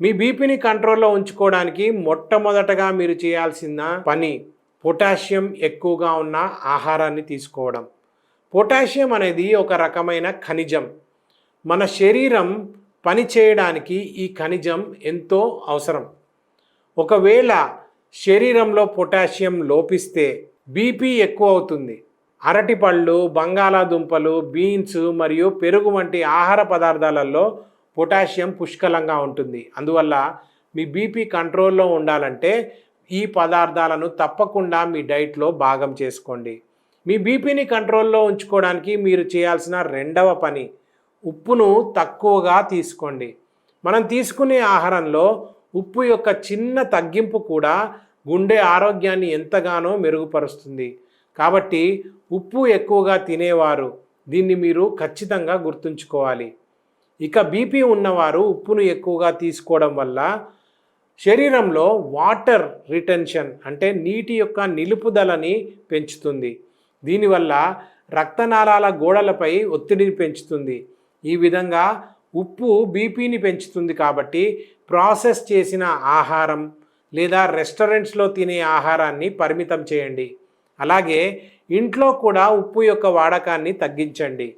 మీ బీపీని కంట్రోల్లో ఉంచుకోవడానికి మొట్టమొదటగా మీరు చేయాల్సిన పని పొటాషియం ఎక్కువగా ఉన్న ఆహారాన్ని తీసుకోవడం. పొటాషియం అనేది ఒక రకమైన ఖనిజం. మన శరీరం పని చేయడానికి ఈ ఖనిజం ఎంతో అవసరం. ఒకవేళ శరీరంలో పొటాషియం లోపిస్తే బీపీ ఎక్కువ అవుతుంది. అరటిపళ్ళు, బంగాళాదుంపలు, బీన్స్ మరియు పెరుగు వంటి ఆహార పదార్థాలలో పొటాషియం పుష్కలంగా ఉంటుంది. అందువల్ల మీ బీపీ కంట్రోల్లో ఉండాలంటే ఈ పదార్థాలను తప్పకుండా మీ డైట్లో భాగం చేసుకోండి. మీ బీపీని కంట్రోల్లో ఉంచుకోవడానికి మీరు చేయాల్సిన రెండవ పని ఉప్పును తక్కువగా తీసుకోండి. మనం తీసుకునే ఆహారంలో ఉప్పు యొక్క చిన్న తగ్గింపు కూడా గుండె ఆరోగ్యాన్ని ఎంతగానో మెరుగుపరుస్తుంది. కాబట్టి ఉప్పు ఎక్కువగా తినేవారు దీన్ని మీరు ఖచ్చితంగా గుర్తుంచుకోవాలి. ఇక బీపీ ఉన్నవారు ఉప్పును ఎక్కువగా తీసుకోవడం వల్ల శరీరంలో వాటర్ రిటెన్షన్ అంటే నీటి యొక్క నిలుపుదలని పెంచుతుంది. దీనివల్ల రక్తనాళాల గోడలపై ఒత్తిడిని పెంచుతుంది. ఈ విధంగా ఉప్పు బీపీని పెంచుతుంది. కాబట్టి ప్రాసెస్ చేసిన ఆహారం లేదా రెస్టారెంట్స్లో తినే ఆహారాన్ని పరిమితం చేయండి. అలాగే ఇంట్లో కూడా ఉప్పు యొక్క వాడకాన్ని తగ్గించండి.